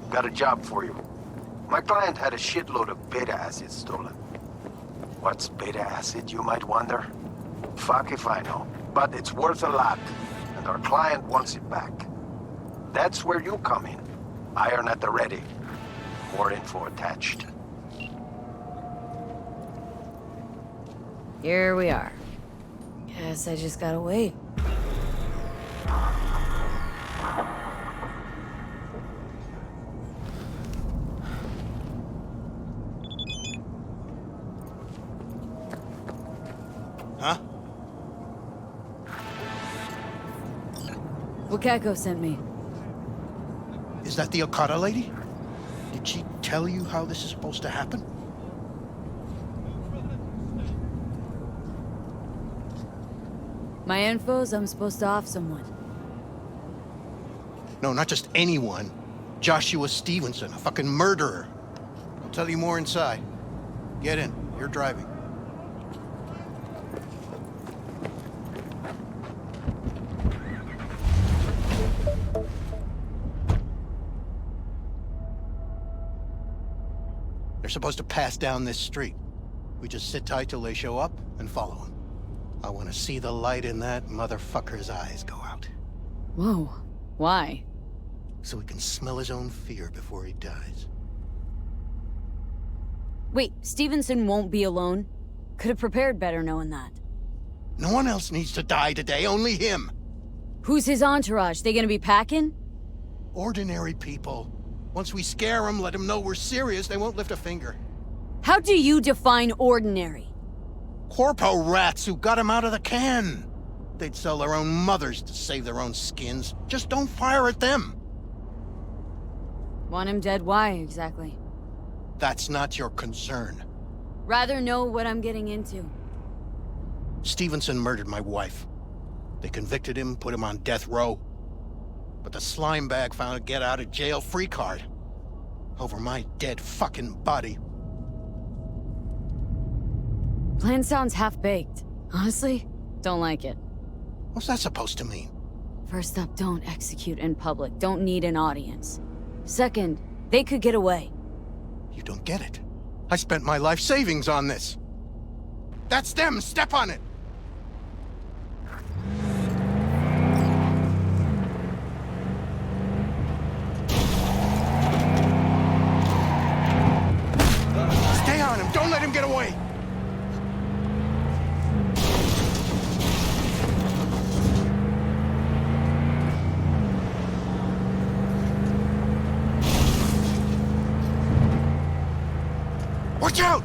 Got a job for you. My client had a shitload of beta acid stolen. What's beta acid, you might wonder? Fuck if I know. But it's worth a lot, and our client wants it back. That's where you come in. Iron at the ready. More info attached. Here we are. Guess I just gotta wait. Huh? Wakako sent me. Is that the Okada lady? Did she tell you how this is supposed to happen? My info's I'm supposed to off someone. No, not just anyone. Joshua Stevenson, a fucking murderer. I'll tell you more inside. Get in. You're driving. They're supposed to pass down this street. We just sit tight till they show up and follow them. I want to see the light in that motherfucker's eyes go out. Whoa. Why? So he can smell his own fear before he dies. Wait, Stevenson won't be alone? Could have prepared better knowing that. No one else needs to die today, only him. Who's his entourage? They gonna be packing? Ordinary people. Once we scare them, let them know we're serious, they won't lift a finger. How do you define ordinary? Corpo rats who got him out of the can. They'd sell their own mothers to save their own skins. Just don't fire at them. Want him dead? Why, exactly? That's not your concern. Rather know what I'm getting into. Stevenson murdered my wife. They convicted him, put him on death row. But the slime bag found a get-out-of-jail-free card. Over my dead fucking body. Plan sounds half-baked. Honestly, don't like it. What's that supposed to mean? First up, don't execute in public. Don't need an audience. Second, they could get away. You don't get it. I spent my life savings on this. That's them! Step on it! Stay on him! Don't let him get away! Watch out!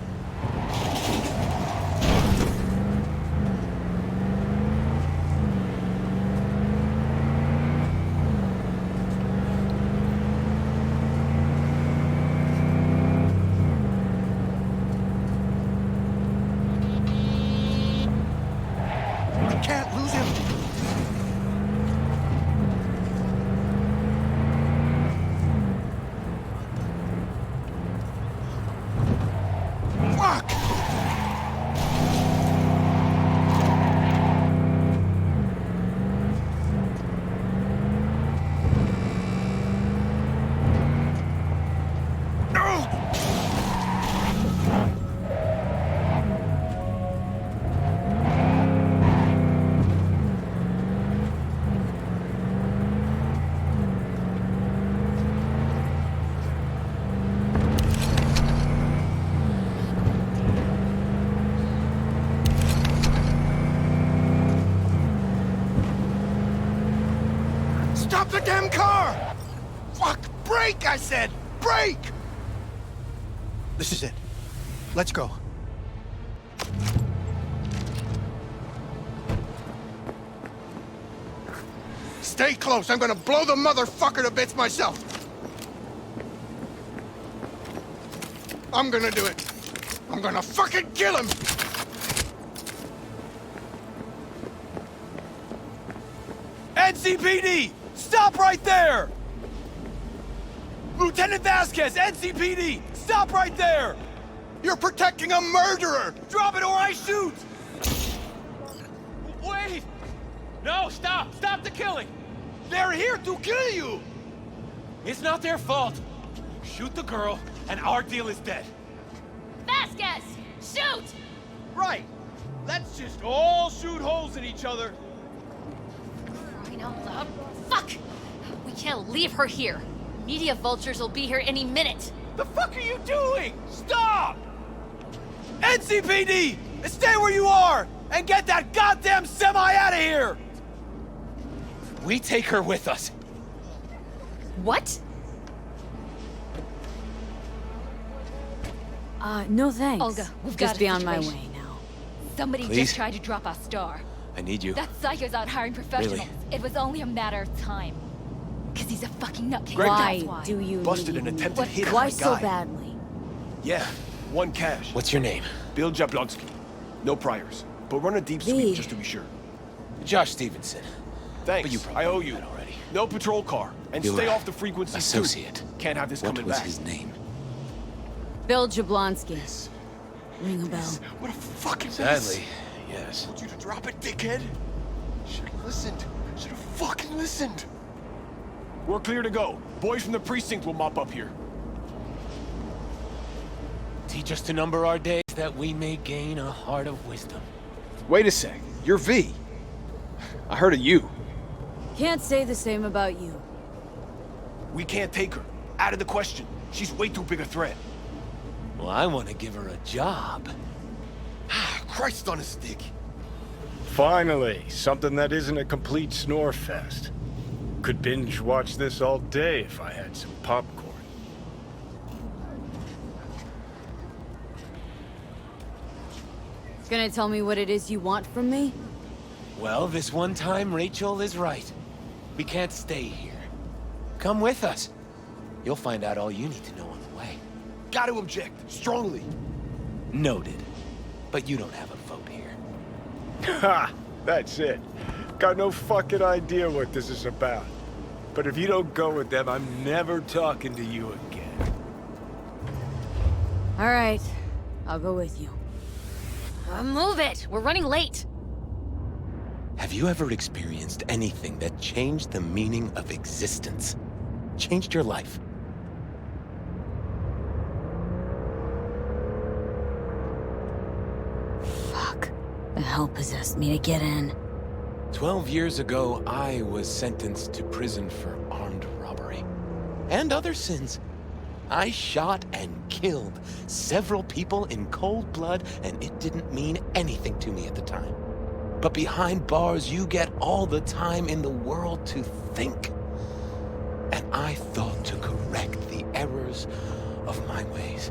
I can't lose him. Fuck! Stop the damn car! Fuck! Brake, I said! Brake! This is it. Let's go. Stay close. I'm gonna blow the motherfucker to bits myself. I'm gonna do it. I'm gonna fucking kill him! NCPD! Stop right there! Lieutenant Vasquez, NCPD! Stop right there! You're protecting a murderer! Drop it or I shoot! Wait! No, stop! Stop the killing! They're here to kill you! It's not their fault. Shoot the girl, and our deal is dead. Vasquez! Shoot! Right. Let's just all shoot holes in each other. Crying out loud. Fuck! We can't leave her here. Media vultures will be here any minute. The fuck are you doing? Stop! NCPD! Stay where you are! And get that goddamn semi out of here! We take her with us. What? No thanks. Olga, we've Just got a be on my situation. way now. Somebody Please? just tried to drop our star. I need you. That psycho's out hiring professionals. Really? It was only a matter of time. Cause he's a fucking nutcase. Greg, Why That's why. do you Busted need an me? attempted hit on Why my so guy. badly? Yeah, one cash. What's your name? Bill Jablonski. No priors. But run a deep V. sweep just to be sure. Josh Stevenson. Thanks. But you I owe you. that already. No patrol car. And Your stay off the frequencies associate. too. Can't have this What coming was back. his name? Bill Jablonski. Ring a bell. What a fucking Sadly, yes. I told you to drop it, dickhead. Should have listened. Should have fucking listened. We're clear to go. Boys from the precinct will mop up here. Teach us to number our days that we may gain a heart of wisdom. Wait a sec. You're V. I heard of you. Can't say the same about you. We can't take her. Out of the question. She's way too big a threat. Well, I want to give her a job. Christ on a stick. Finally, something that isn't a complete snore fest. Could binge watch this all day if I had some popcorn. Gonna tell me what it is you want from me? Well, this one time, Rachel is right. We can't stay here. Come with us. You'll find out all you need to know on the way. Got to object. Strongly. Noted. But you don't have a vote here. Ha! That's it. Got no fucking idea what this is about. But if you don't go with them, I'm never talking to you again. All right, I'll go with you. Move it! We're running late. Have you ever experienced anything that changed the meaning of existence? Changed your life? Fuck. The hell possessed me to get in. 12 years ago, I was sentenced to prison for armed robbery. And other sins. I shot and killed several people in cold blood, and it didn't mean anything to me at the time. But behind bars, you get all the time in the world to think. And I thought to correct the errors of my ways.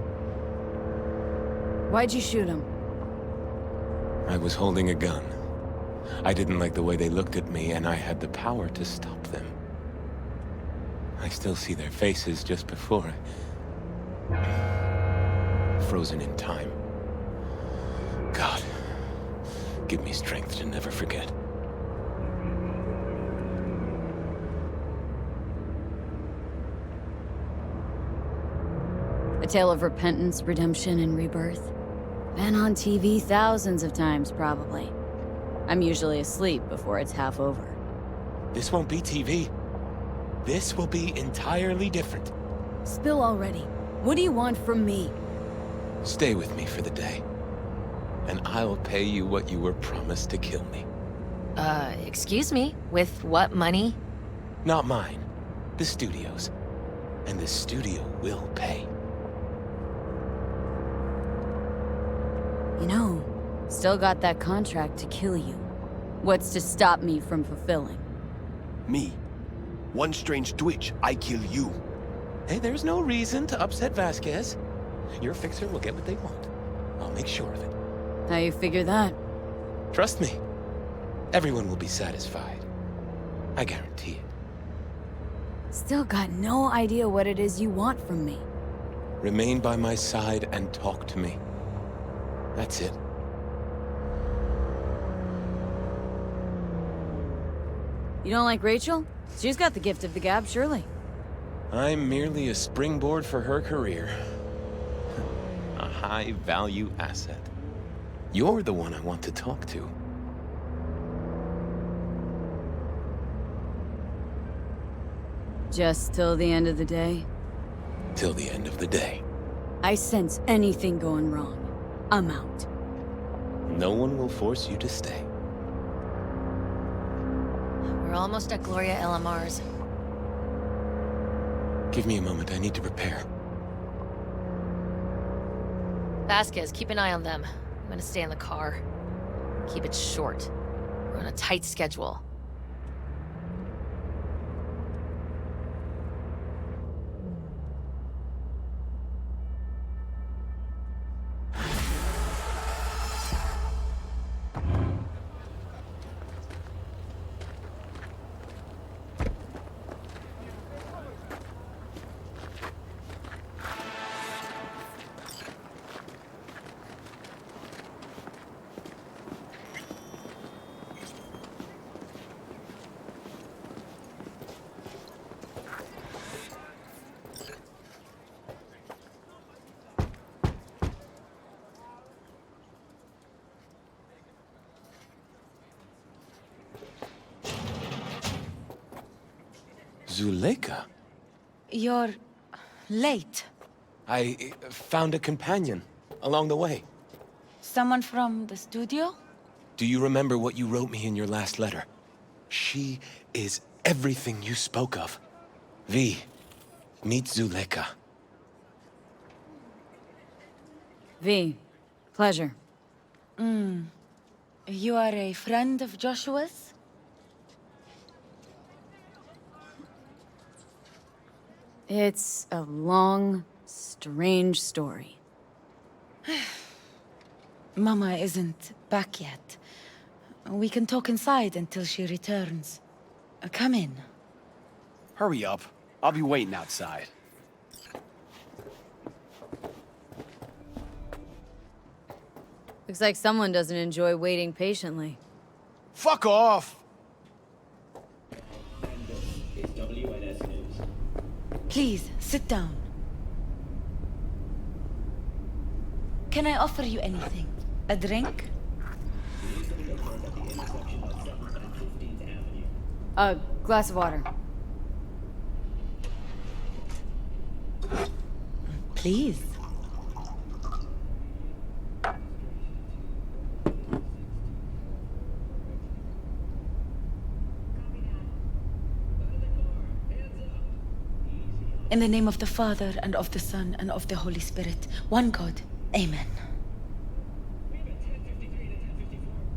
Why'd you shoot him? I was holding a gun. I didn't like the way they looked at me, and I had the power to stop them. I still see their faces just before frozen in time. God, give me strength to never forget. A tale of repentance, redemption, and rebirth. Been on TV thousands of times, probably. I'm usually asleep before it's half over. This won't be TV. This will be entirely different. Spill already. What do you want from me? Stay with me for the day, and I'll pay you what you were promised to kill me. Excuse me? With what money? Not mine. The studio's. And the studio will pay. You know, still got that contract to kill you. What's to stop me from fulfilling? Me. One strange twitch, I kill you. Hey, there's no reason to upset Vasquez. Your fixer will get what they want. I'll make sure of it. How you figure that? Trust me. Everyone will be satisfied. I guarantee it. Still got no idea what it is you want from me. Remain by my side and talk to me. That's it. You don't like Rachel? She's got the gift of the gab, surely. I'm merely a springboard for her career. A high-value asset. You're the one I want to talk to. Just till the end of the day? till the end of the day. I sense anything going wrong. I'm out. No one will force you to stay. We're almost at Gloria LMR's. Give me a moment, I need to prepare. Vasquez, keep an eye on them. I'm gonna stay in the car. Keep it short. We're on a tight schedule. Zuleika? You're late. I found a companion along the way. Someone from the studio? Do you remember what you wrote me in your last letter? She is everything you spoke of. V, meet Zuleika. V, pleasure. You are a friend of Joshua's? It's a long, strange story. Mama isn't back yet. We can talk inside until she returns. Come in. Hurry up. I'll be waiting outside. Looks like someone doesn't enjoy waiting patiently. Fuck off! Please, sit down. Can I offer you anything? A drink? A glass of water. Please. In the name of the Father, and of the Son, and of the Holy Spirit, one God. Amen.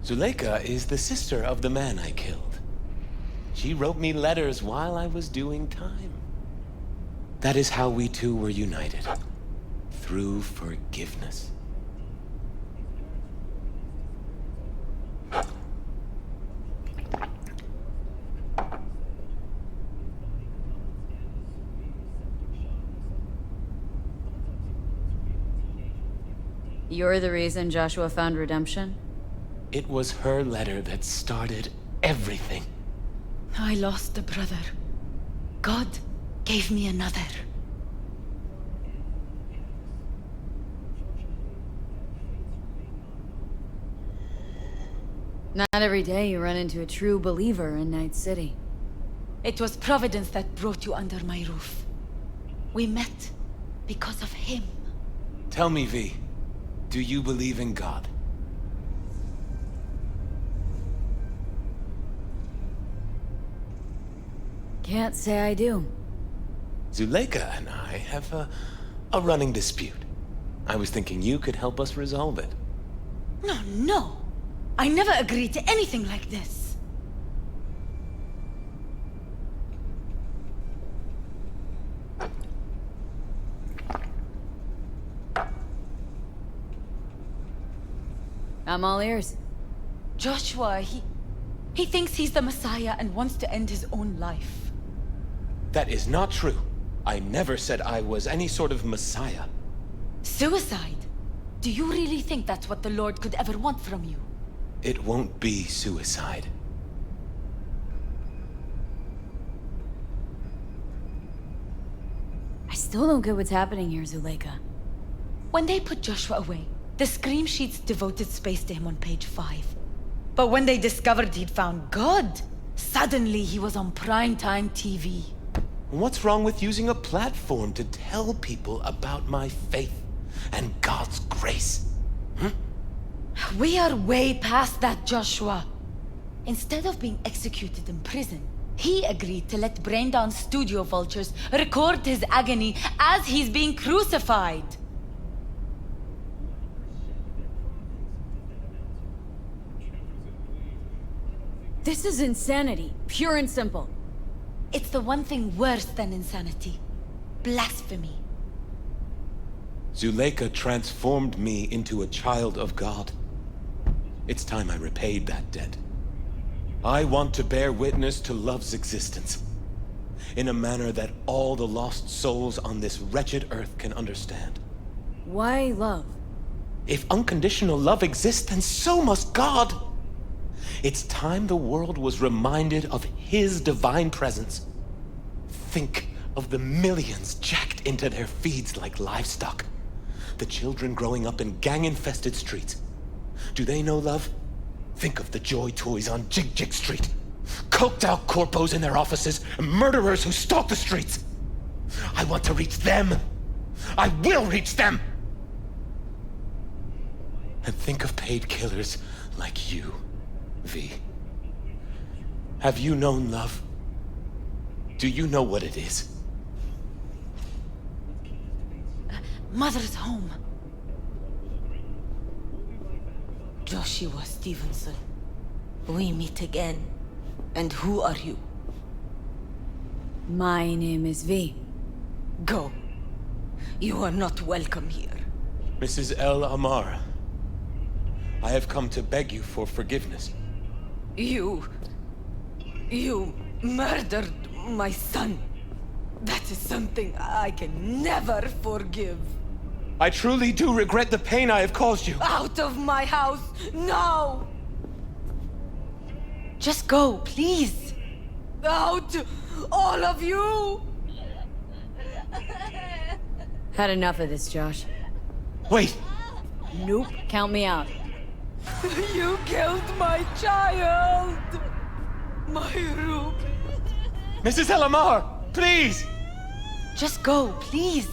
Zuleika is the sister of the man I killed. She wrote me letters while I was doing time. That is how we two were united. Through forgiveness. You're the reason Joshua found redemption? It was her letter that started everything. I lost a brother. God gave me another. Not every day you run into a true believer in Night City. It was Providence that brought you under my roof. We met because of him. Tell me, V, do you believe in God? Can't say I do. Zuleika and I have a running dispute. I was thinking you could help us resolve it. No. I never agreed to anything like this. I'm all ears. Joshua, he thinks he's the Messiah and wants to end his own life. That is not true. I never said I was any sort of messiah. Suicide? Do you really think that's what the Lord could ever want from you? It won't be suicide. I still don't get what's happening here, Zuleika. When they put Joshua away, the scream sheets devoted space to him on page 5. But when they discovered he'd found God, suddenly he was on primetime TV. What's wrong with using a platform to tell people about my faith and God's grace? We are way past that, Joshua. Instead of being executed in prison, he agreed to let Braindown studio vultures record his agony as he's being crucified. This is insanity, pure and simple. It's the one thing worse than insanity. Blasphemy. Zuleika transformed me into a child of God. It's time I repaid that debt. I want to bear witness to love's existence in a manner that all the lost souls on this wretched earth can understand. Why love? If unconditional love exists, then so must God. It's time the world was reminded of His divine presence. Think of the millions jacked into their feeds like livestock. The children growing up in gang-infested streets. Do they know love? Think of the joy toys on Jig Jig Street. Coked-out corpos in their offices, and murderers who stalk the streets. I want to reach them. I will reach them! And think of paid killers like you, V. Have you known love? Do you know what it is? Mother's home. Joshua Stevenson. We meet again. And who are you? My name is V. Go. You are not welcome here. Mrs. El Amar, I have come to beg you for forgiveness. You murdered my son. That is something I can never forgive. I truly do regret the pain I have caused you. Out of my house, now! Just go, please. Out, all of you! Had enough of this, Josh. Wait! Nope, count me out. You killed my child! My Ruby. Mrs. El Amar, please! Just go, please.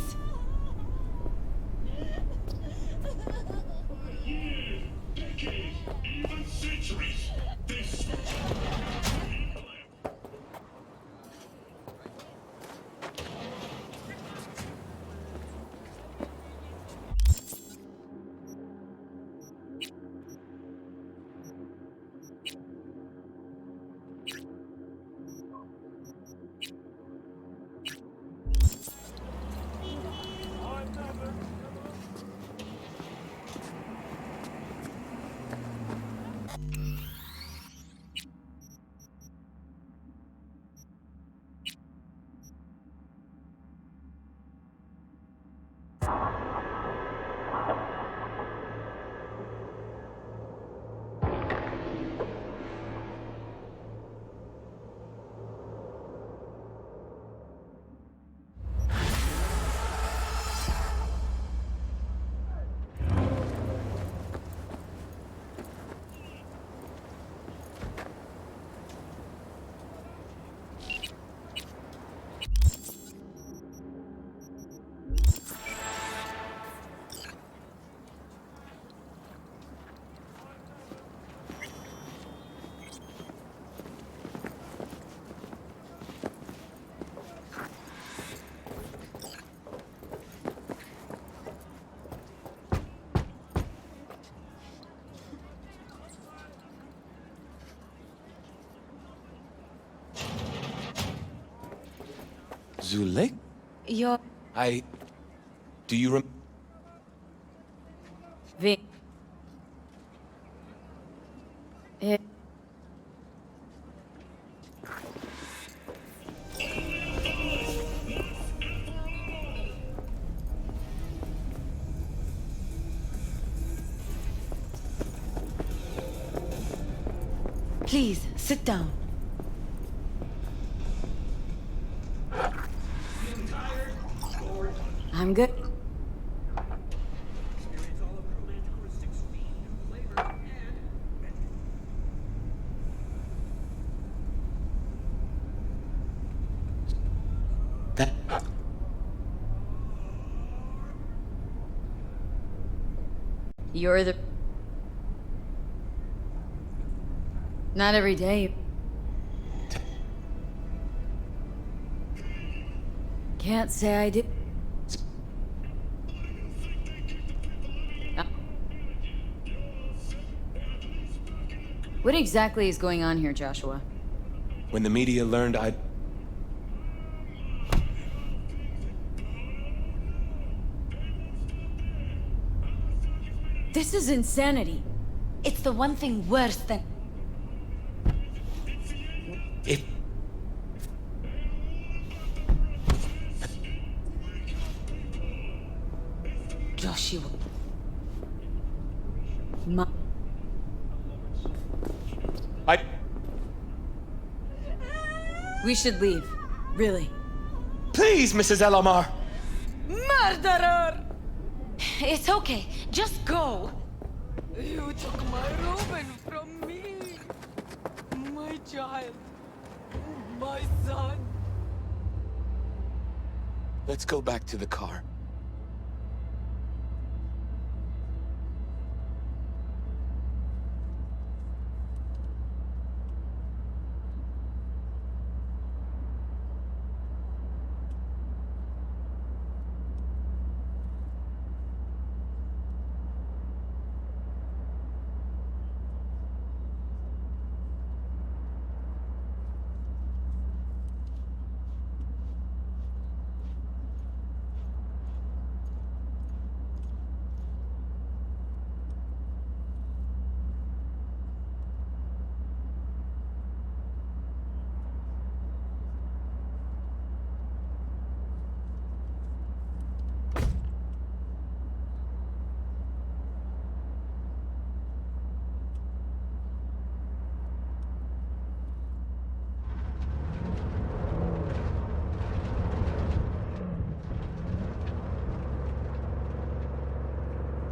Zulek? You're... Do you V. It... Please, sit down. I'm good. You're the... Not every day. Can't say I did. What exactly is going on here, Joshua? When the media learned I'd... This is insanity. It's the one thing worse than... It... Joshua. We should leave. Really. Please, Mrs. Elamar! Murderer! It's okay. Just go. You took my Ruben from me. My child. My son. Let's go back to the car.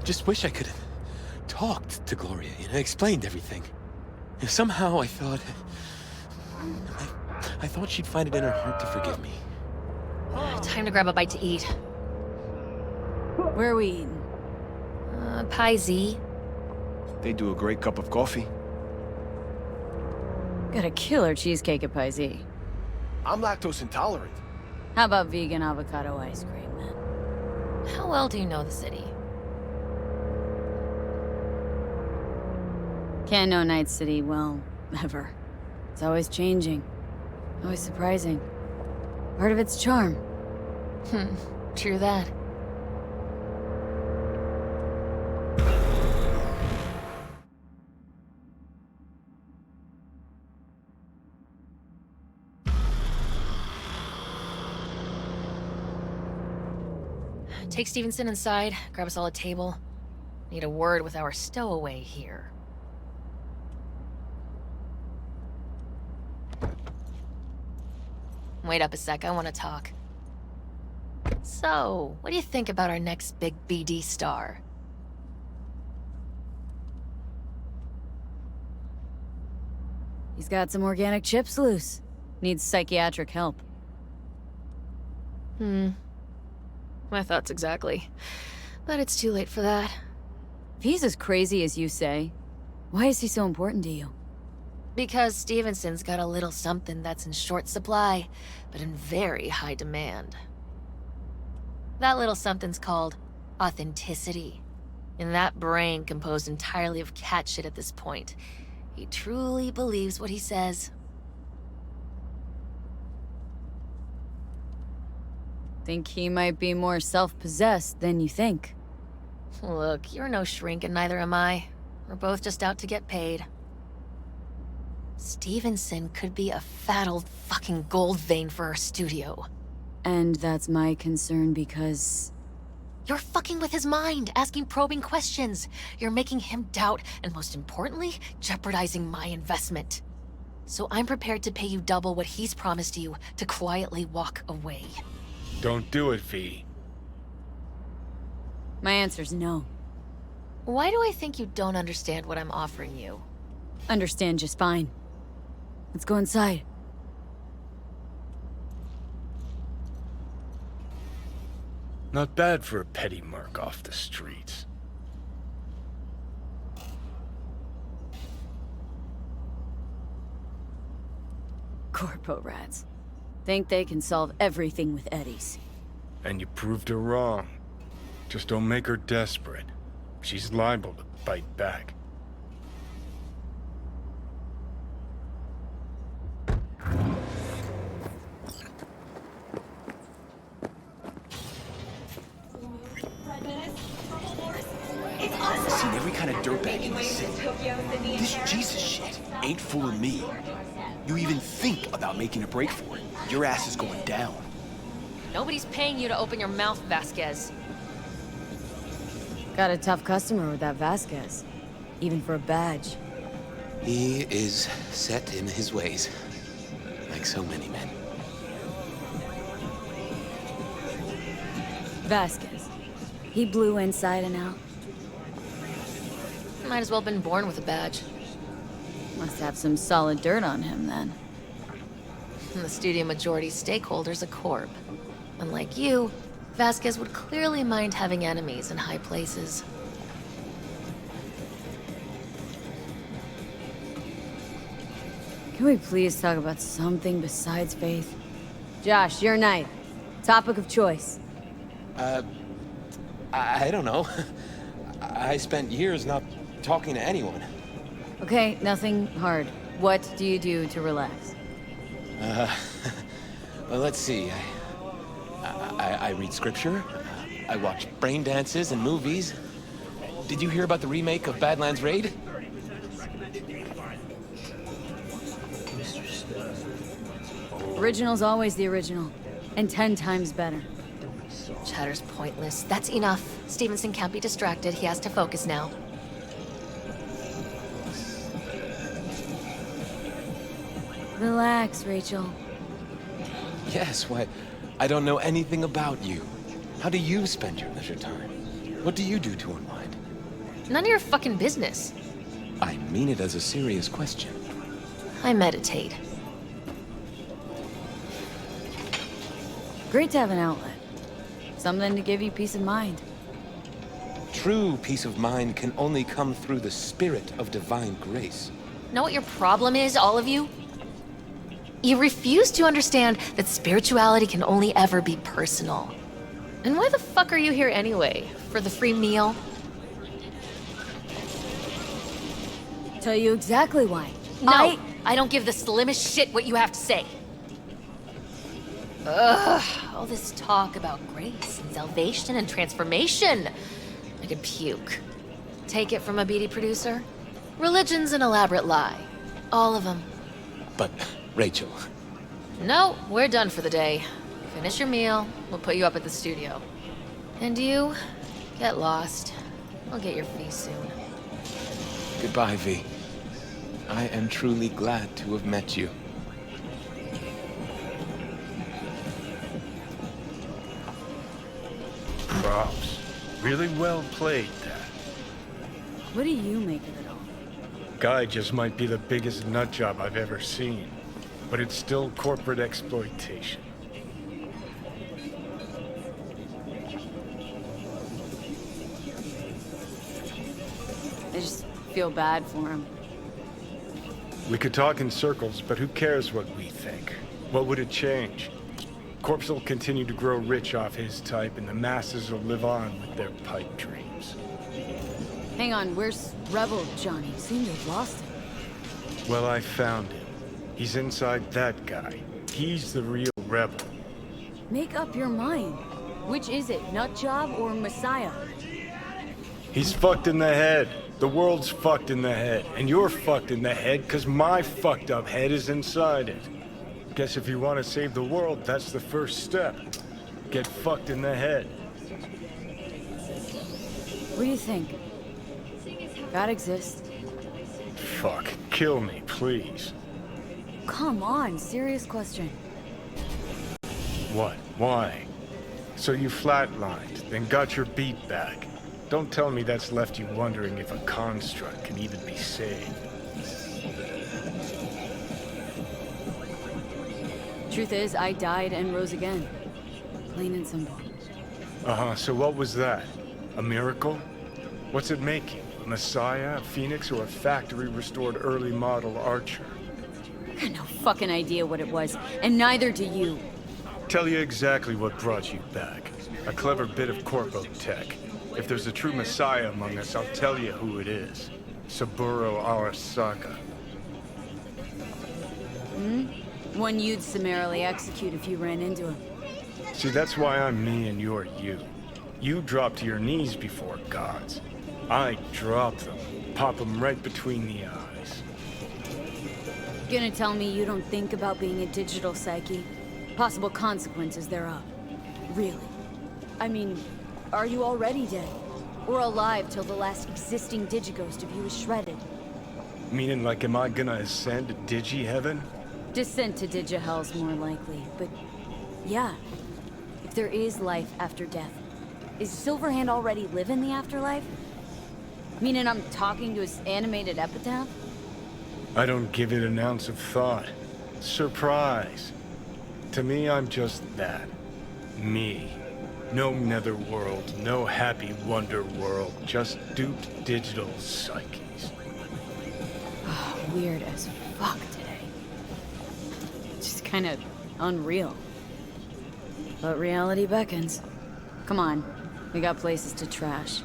Just wish I could have talked to Gloria, explained everything. Somehow I thought... I thought she'd find it in her heart to forgive me. Time to grab a bite to eat. Where are we eating? Pie Z. They do a great cup of coffee. Got a killer cheesecake at Pie Z. I'm lactose intolerant. How about vegan avocado ice cream, then? How well do you know the city? Can't know Night City well, ever. It's always changing. Always surprising. Part of its charm. True that. Take Stevenson inside, grab us all a table. Need a word with our stowaway here. Wait up a sec, I want to talk. So, what do you think about our next big BD star? He's got some organic chips loose. Needs psychiatric help. My thoughts exactly. But it's too late for that. If he's as crazy as you say, why is he so important to you? Because Stevenson's got a little something that's in short supply, but in very high demand. That little something's called authenticity. And that brain composed entirely of cat shit at this point. He truly believes what he says. Think he might be more self-possessed than you think. Look, you're no shrink and neither am I. We're both just out to get paid. Stevenson could be a fat old fucking gold vein for our studio. And that's my concern because... You're fucking with his mind, asking probing questions. You're making him doubt, and most importantly, jeopardizing my investment. So I'm prepared to pay you double what he's promised you to quietly walk away. Don't do it, V. My answer's no. Why do I think you don't understand what I'm offering you? Understand just fine. Let's go inside. Not bad for a petty merc off the streets. Corpo rats. Think they can solve everything with eddies. And you proved her wrong. Just don't make her desperate. She's liable to bite back. I've seen every kind of dirtbag in the city. This Jesus shit ain't fooling me. You even think about making a break for it, your ass is going down. Nobody's paying you to open your mouth, Vasquez. Got a tough customer with that Vasquez. Even for a badge. He is set in his ways, like so many men. Vasquez. He blew inside and out. Might as well have been born with a badge. Must have some solid dirt on him, then. And the studio majority stakeholder's a corp. Unlike you, Vasquez would clearly mind having enemies in high places. Can we please talk about something besides faith? Josh, your night. Topic of choice. I don't know. I spent years not talking to anyone. Okay, nothing hard. What do you do to relax? Well, let's see. I read scripture. I watch brain dances and movies. Did you hear about the remake of Badlands Raid? Original's always the original. And 10 times better. Chatter's pointless. That's enough. Stevenson can't be distracted. He has to focus now. Relax, Rachel. Yes, why? I don't know anything about you. How do you spend your leisure time? What do you do to unwind? None of your fucking business. I mean it as a serious question. I meditate. Great to have an outlet. Something to give you peace of mind. True peace of mind can only come through the spirit of divine grace. Know what your problem is, all of you? You refuse to understand that spirituality can only ever be personal. And why the fuck are you here anyway? For the free meal? Tell you exactly why. No, I don't give the slimmest shit what you have to say. Ugh, all this talk about grace and salvation and transformation. I could puke. Take it from a beady producer? Religion's an elaborate lie. All of them. But, Rachel... No, we're done for the day. Finish your meal, we'll put you up at the studio. And you, get lost. I'll get your fee soon. Goodbye, V. I am truly glad to have met you. Props. Really well played, Dad. What do you make of it all? Guy just might be the biggest nut job I've ever seen. But it's still corporate exploitation. I just feel bad for him. We could talk in circles, but who cares what we think? What would it change? Corpse will continue to grow rich off his type, and the masses will live on with their pipe dreams. Hang on, where's Rebel Johnny? Seemed to have lost him. Well, I found him. He's inside that guy. He's the real rebel. Make up your mind. Which is it, Nutjob or Messiah? He's fucked in the head. The world's fucked in the head. And you're fucked in the head because my fucked up head is inside it. Guess if you want to save the world, that's the first step. Get fucked in the head. What do you think? God exists? Fuck. Kill me, please. Come on, serious question. What? Why? So you flatlined, then got your beat back. Don't tell me that's left you wondering if a construct can even be saved. Truth is, I died and rose again. Plain and simple. Uh-huh, so what was that? A miracle? What's it making? A messiah, a phoenix, or a factory-restored early model archer? got no fucking idea what it was, and neither do you. Tell you exactly what brought you back. A clever bit of corpo tech. If there's a true messiah among us, I'll tell you who it is. Saburo Arasaka. One you'd summarily execute if you ran into him. See, that's why I'm me and you're you. You drop to your knees before gods. I drop them, pop them right between the eyes. Gonna tell me you don't think about being a digital psyche? Possible consequences thereof. Really? I mean, are you already dead? Or alive till the last existing digighost of you is shredded? Meaning, like, am I gonna ascend to digi-heaven? Descent to Digihell's more likely, but yeah. If there is life after death, is Silverhand already live in the afterlife? Meaning I'm talking to his animated epitaph? I don't give it an ounce of thought. Surprise. To me, I'm just that. Me. No netherworld, no happy wonder world, just duped digital psyches. Weird as fuck today. Just kind of unreal. But reality beckons. Come on, we got places to trash.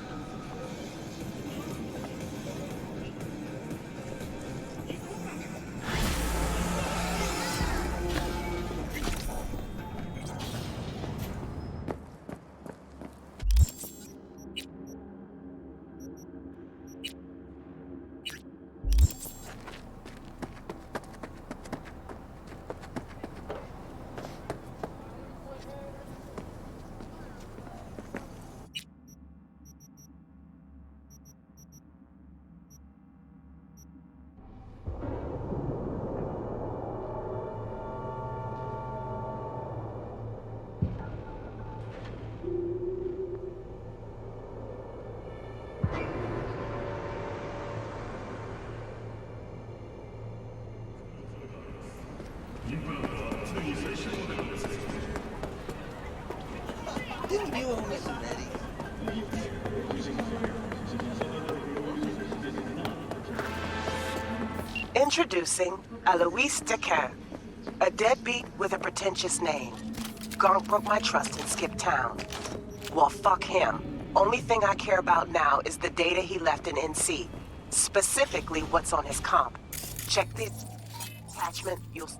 Introducing Alois Decan, a deadbeat with a pretentious name. Gonk broke my trust and skipped town. Well, fuck him. Only thing I care about now is the data he left in NC. Specifically, what's on his comp. Check the attachment, you'll...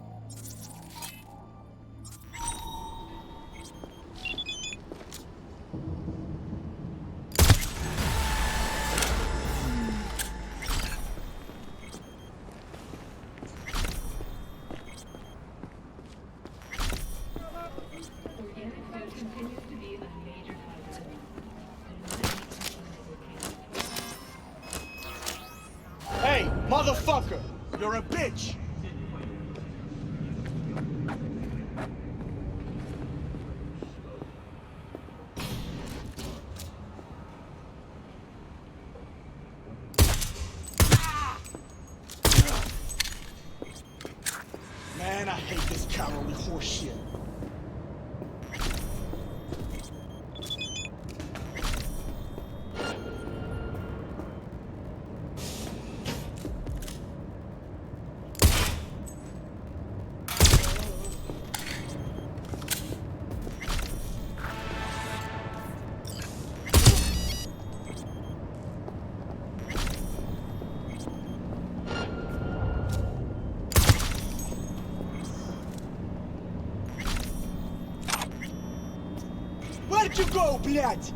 Hey, motherfucker! You're a bitch! Man, I hate this cowardly horseshit. Where'd you go, блядь?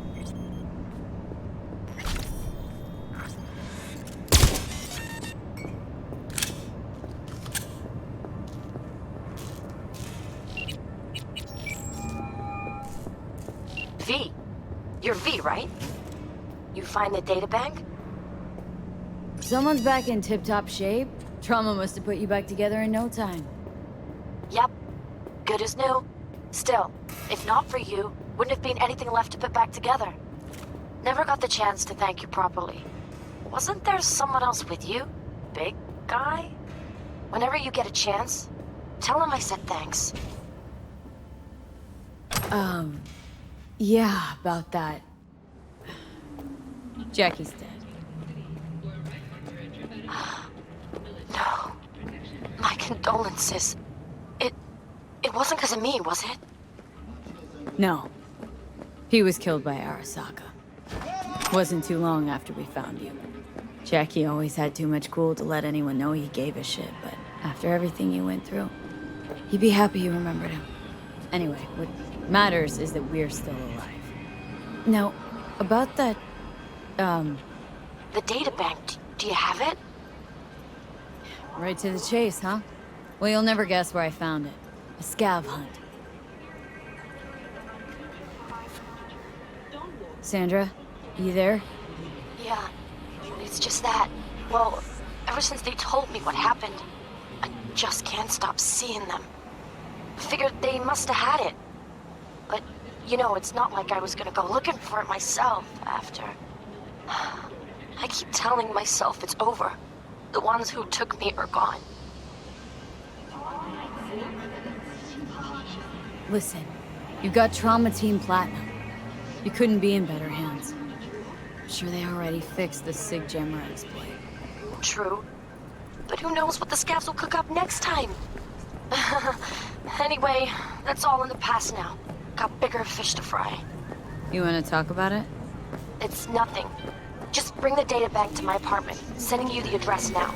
V. You're V, right? You find the data bank? Someone's back in tip-top shape. Trauma must have put you back together in no time. Yep. Good as new. Still, if not for you, wouldn't have been anything left to put back together. Never got the chance to thank you properly. Wasn't there someone else with you? Big guy? Whenever you get a chance, tell him I said thanks. Yeah, about that. Jackie's dead. No. My condolences. It wasn't because of me, was it? No. He was killed by Arasaka. Wasn't too long after we found you. Jackie always had too much cool to let anyone know he gave a shit, but after everything you went through, he'd be happy you remembered him. Anyway, what matters is that we're still alive. Now, about that, The databank, do you have it? right to the chase, huh? Well, you'll never guess where I found it. A scav hunt. Sandra, you there? Yeah, it's just that. Well, ever since they told me what happened, I just can't stop seeing them. I figured they must have had it. But, you know, it's not like I was gonna go looking for it myself after. I keep telling myself it's over. The ones who took me are gone. Listen, you got Trauma Team Platinum. You couldn't be in better hands. I'm sure they already fixed the Sig Jammer exploit. True. But who knows what the scavs will cook up next time? Anyway, that's all in the past now. Got bigger fish to fry. You want to talk about it? It's nothing. Just bring the data back to my apartment. Sending you the address now.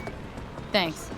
Thanks.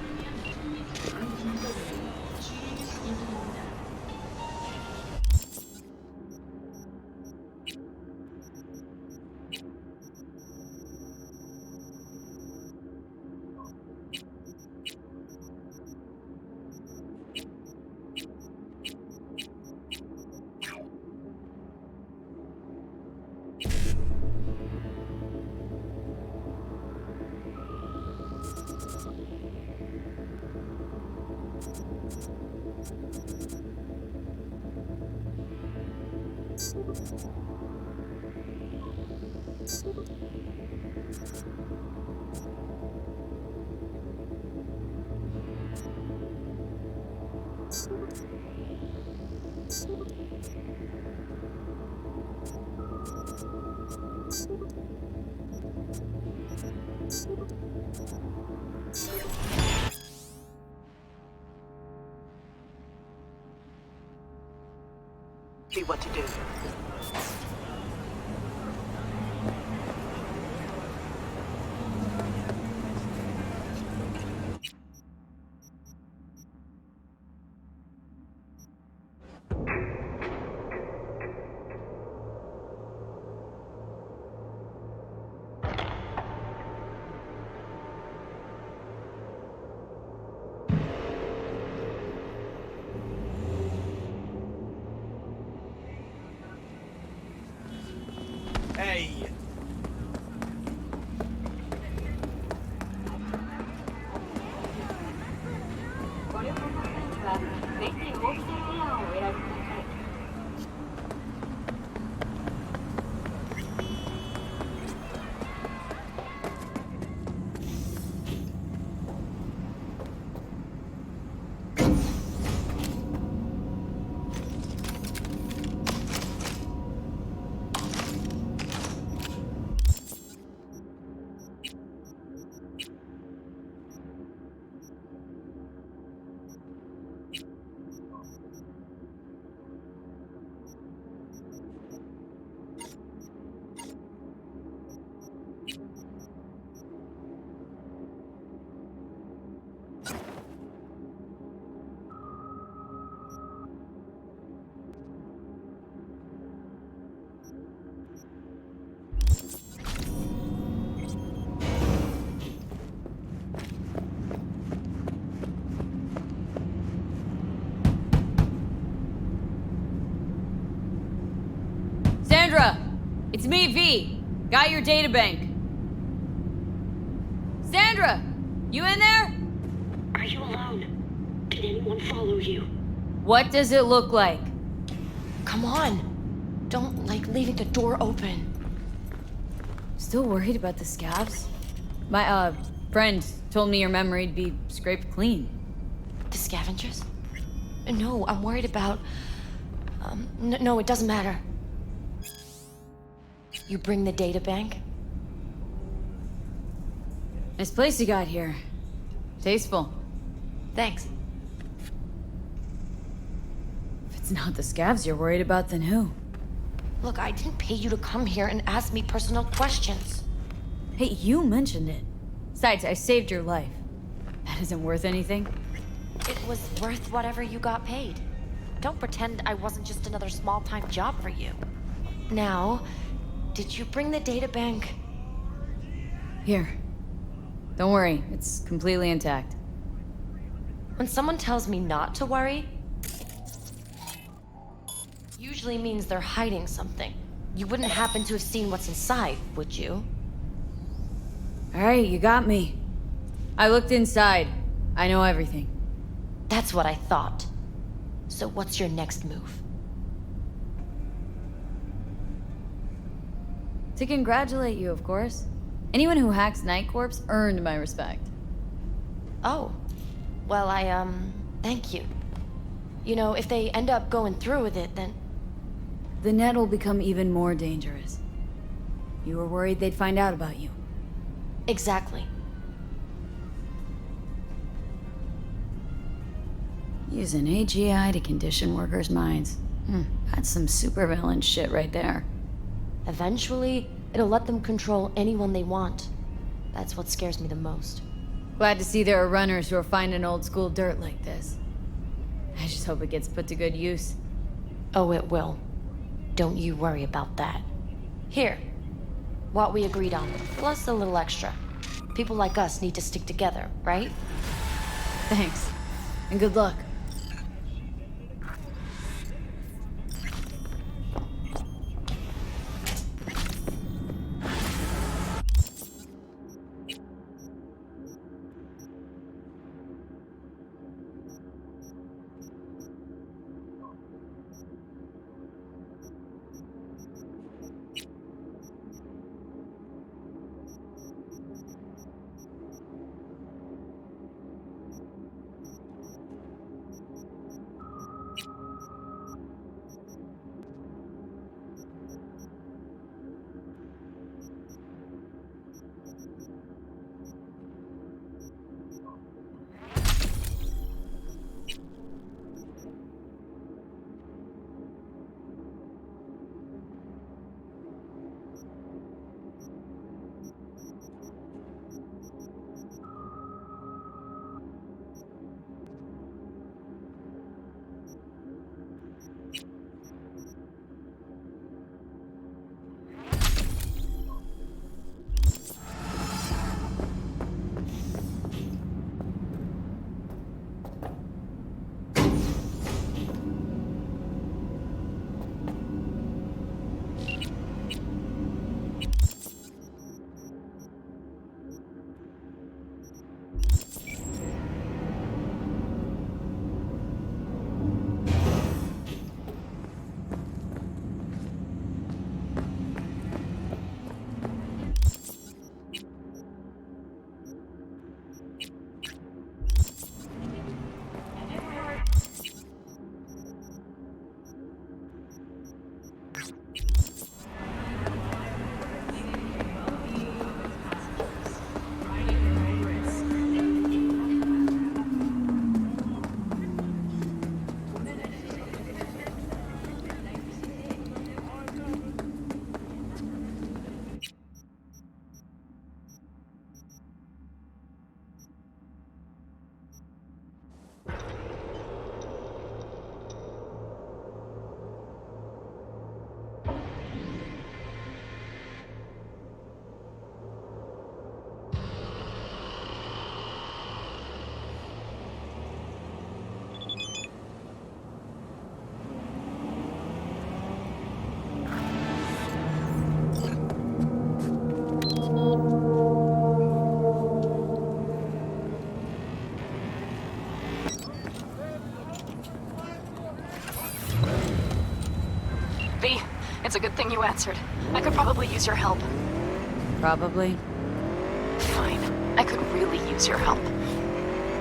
See what to do. Hey. Sandra! It's me, V. Got your databank. Sandra! You in there? Are you alone? Did anyone follow you? What does it look like? Come on. Don't like leaving the door open. Still worried about the scavs? My, friend told me your memory'd be scraped clean. The scavengers? No, I'm worried about... no, it doesn't matter. You bring the data bank? Nice place you got here. Tasteful. Thanks. If it's not the scavs you're worried about, then who? Look, I didn't pay you to come here and ask me personal questions. Hey, you mentioned it. Besides, I saved your life. That isn't worth anything. It was worth whatever you got paid. Don't pretend I wasn't just another small-time job for you. Now, did you bring the databank? Here. Don't worry, it's completely intact. When someone tells me not to worry, usually means they're hiding something. You wouldn't happen to have seen what's inside, would you? Alright, you got me. I looked inside. I know everything. That's what I thought. So what's your next move? To congratulate you, of course. Anyone who hacks Night Corps earned my respect. Oh. Well, thank you. You know, if they end up going through with it, then... The net will become even more dangerous. You were worried they'd find out about you. Exactly. Use an AGI to condition workers' minds. That's some supervillain shit right there. Eventually, it'll let them control anyone they want. That's what scares me the most. Glad to see there are runners who are finding old school dirt like this. I just hope it gets put to good use. Oh, it will. Don't you worry about that. Here. What we agreed on, plus a little extra. People like us need to stick together, right? Thanks. And good luck. It's a good thing you answered. I could probably use your help. Probably. Fine. I could really use your help.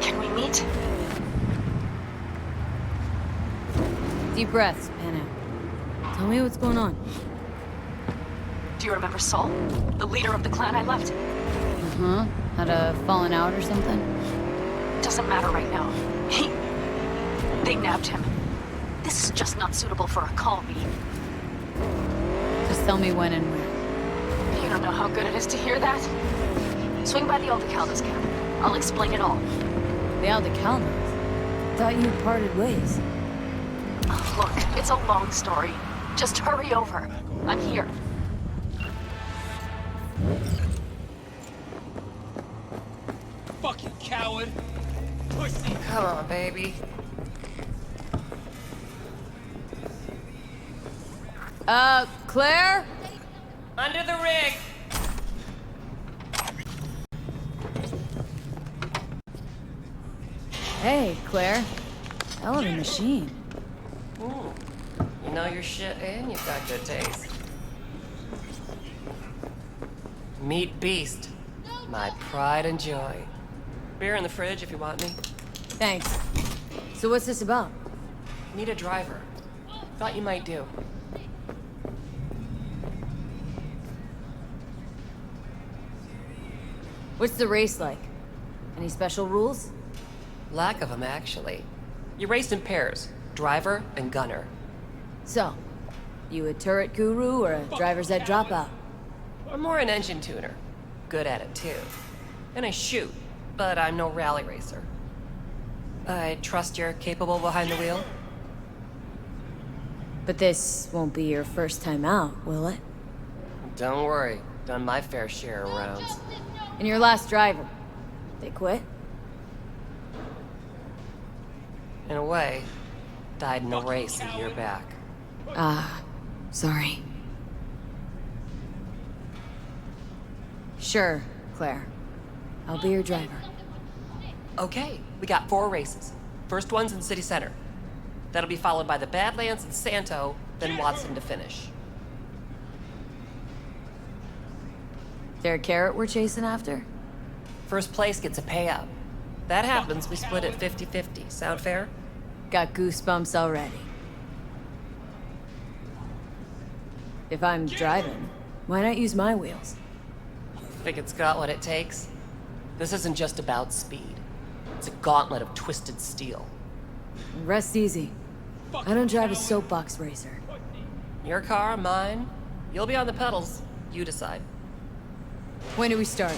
Can we meet? Deep breaths, Panna. Tell me what's going on. Do you remember Saul? The leader of the clan I left? Uh-huh. Had a fallen out or something? Doesn't matter right now. They nabbed him. This is just not suitable for a call meeting. Just tell me when and where. You don't know how good it is to hear that? Swing by the Aldecaldos camp. I'll explain it all. The Aldecaldos? Thought you had parted ways. Look, it's a long story. Just hurry over. I'm here. Fucking coward. Pussy. Come on, baby. Claire? Under the rig. Hey, Claire. Hell of a machine. You know your shit and you've got good taste. Meat Beast. My pride and joy. Beer in the fridge if you want me. Thanks. So what's this about? Need a driver. Thought you might do. What's the race like? Any special rules? Lack of them, actually. You race in pairs. Driver and gunner. So, you a turret guru or a driver's ed dropout? I'm more an engine tuner. Good at it, too. And I shoot, but I'm no rally racer. I trust you're capable behind the wheel? But this won't be your first time out, will it? Don't worry. Done my fair share of rounds. And your last driver, they quit? In a way, died in a race a year back. Sorry. Sure, Claire. I'll be your driver. Okay, we got 4 races. First one's in City Center. That'll be followed by the Badlands and Santo, then Watson to finish. There a carrot we're chasing after? First place gets a payout. That happens, we split it 50-50. Sound fair? Got goosebumps already. If I'm driving, why not use my wheels? Think it's got what it takes? This isn't just about speed. It's a gauntlet of twisted steel. Rest easy. I don't drive a soapbox racer. Your car, mine. You'll be on the pedals. You decide. When do we start?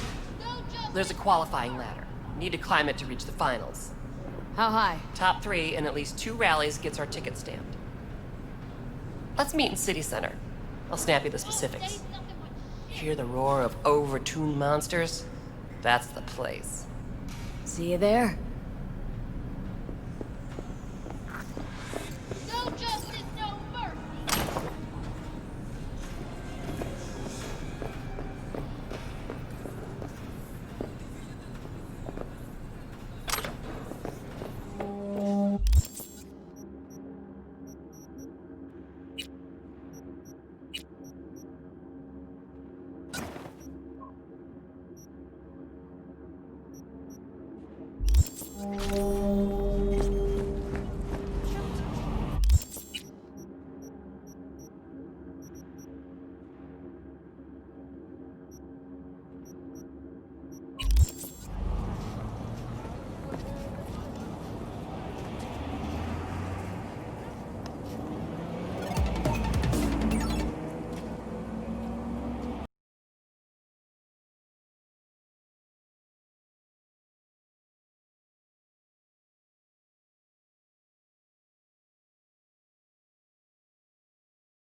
There's a qualifying ladder. Need to climb it to reach the finals. How high? Top 3 in at least 2 rallies gets our ticket stamped. Let's meet in City Center. I'll snap you the specifics. Hear the roar of overtuned monsters? That's the place. See you there.